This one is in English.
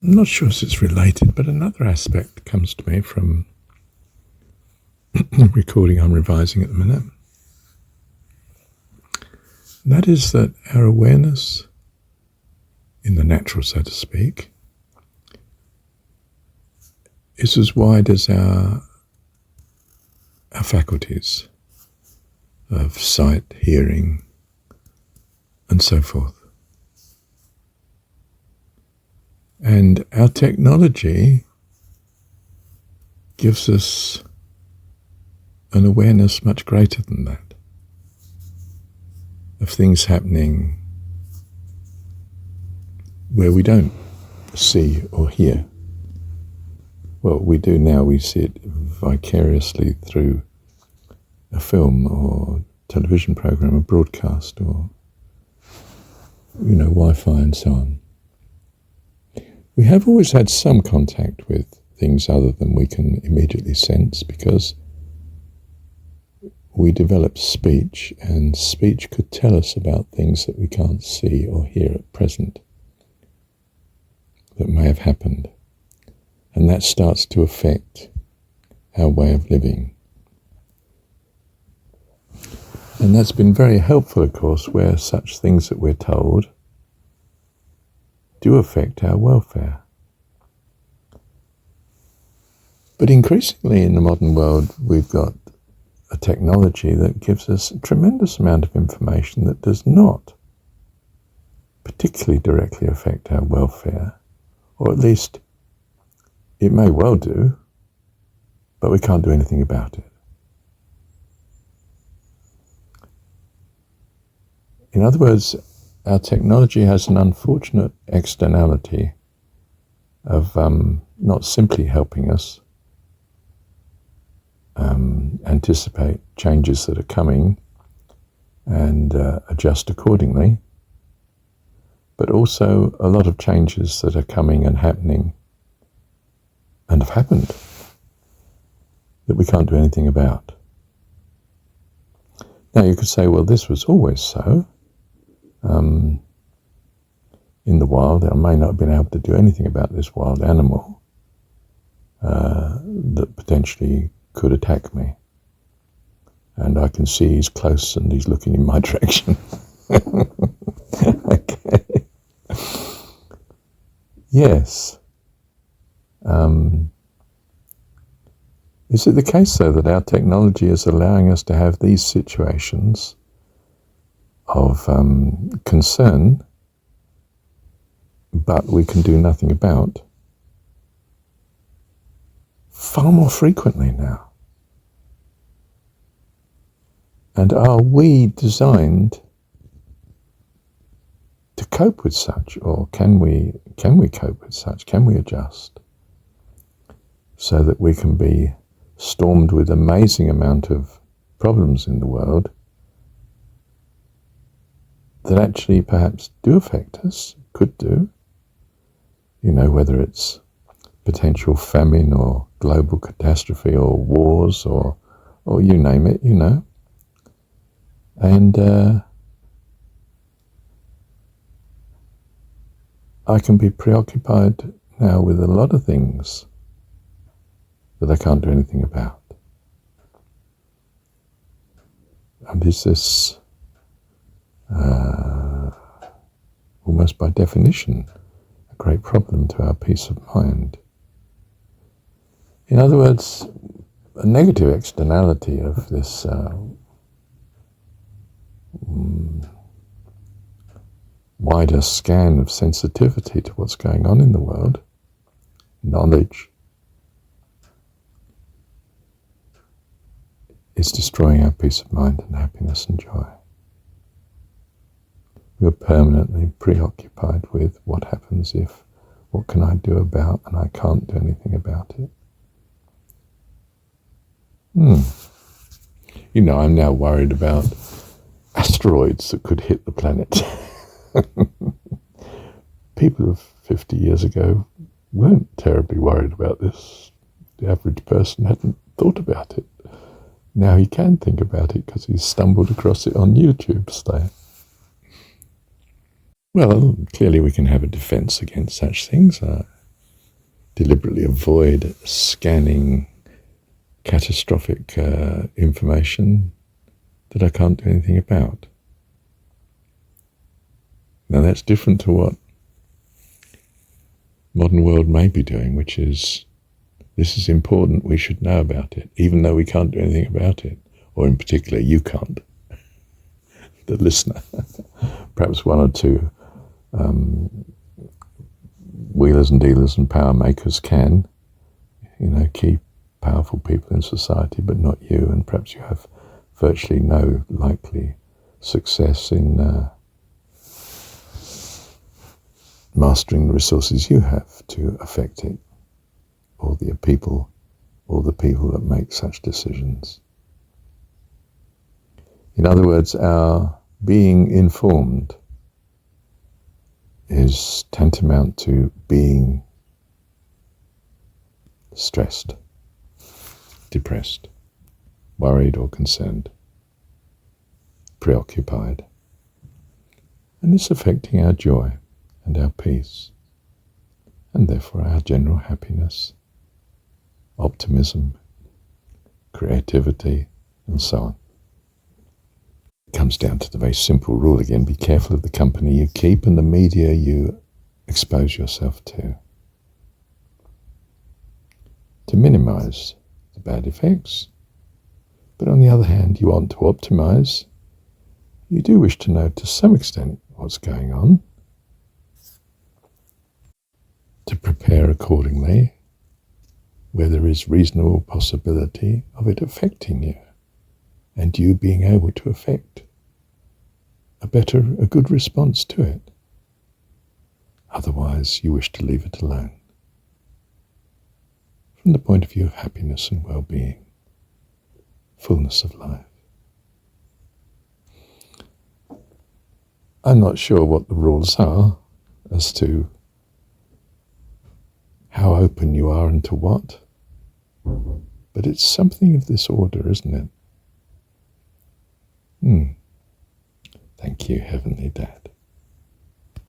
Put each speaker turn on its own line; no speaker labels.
I'm not sure if it's related, but another aspect comes to me from the recording I'm revising at the minute. And that is that our awareness in the natural, so to speak, is as wide as our faculties of sight, hearing, and so forth. And our technology gives us an awareness much greater than that, of things happening where we don't see or hear. Well, we do now, we see it vicariously through a film or television program, a broadcast, or, Wi-Fi and so on. We have always had some contact with things other than we can immediately sense, because we developed speech, and speech could tell us about things that we can't see or hear at present that may have happened. And that starts to affect our way of living. And that's been very helpful, of course, where such things that we're told do affect our welfare. But increasingly in the modern world, we've got a technology that gives us a tremendous amount of information that does not particularly directly affect our welfare, or at least it may well do, but we can't do anything about it. In other words, our technology has an unfortunate externality of not simply helping us anticipate changes that are coming and adjust accordingly, but also a lot of changes that are coming and happening and have happened that we can't do anything about. Now you could say, well, this was always so. In the wild, I may not have been able to do anything about this wild animal that potentially could attack me. And I can see he's close and he's looking in my direction. Okay. Yes. Is it the case, though, that our technology is allowing us to have these situations of concern, but we can do nothing about, far more frequently now? And are we designed to cope with such, or can we cope with such? Can we adjust so that we can be stormed with amazing amount of problems in the world that actually perhaps do affect us, could do, whether it's potential famine or global catastrophe or wars or you name it, And I can be preoccupied now with a lot of things that I can't do anything about. And is this almost by definition a great problem to our peace of mind? In other words, a negative externality of this wider scan of sensitivity to what's going on in the world, knowledge, is destroying our peace of mind and happiness and joy. We're permanently preoccupied with what happens if, what can I do about, and I can't do anything about it. I'm now worried about asteroids that could hit the planet. People of 50 years ago weren't terribly worried about this. The average person hadn't thought about it. Now he can think about it because he's stumbled across it on YouTube, say. Well, clearly we can have a defense against such things. deliberately avoid scanning catastrophic information that I can't do anything about. Now that's different to what modern world may be doing, which is, this is important, we should know about it, even though we can't do anything about it. Or in particular, you can't, the listener. Perhaps one or two wheelers and dealers and power makers can, key powerful people in society, but not you, and perhaps you have virtually no likely success in mastering the resources you have to affect it, or the people that make such decisions. In other words, our being informed is tantamount to being stressed, depressed, worried or concerned, preoccupied. And it's affecting our joy and our peace, and therefore our general happiness, optimism, creativity, and so on. It comes down to the very simple rule again: be careful of the company you keep and the media you expose yourself to minimize the bad effects. But on the other hand, you want to optimize. You do wish to know to some extent what's going on, to prepare accordingly where there is reasonable possibility of it affecting you, and you being able to affect a good response to it. Otherwise, you wish to leave it alone. From the point of view of happiness and well-being, fullness of life. I'm not sure what the rules are as to how open you are and to what, but it's something of this order, isn't it? Thank you, Heavenly Dad.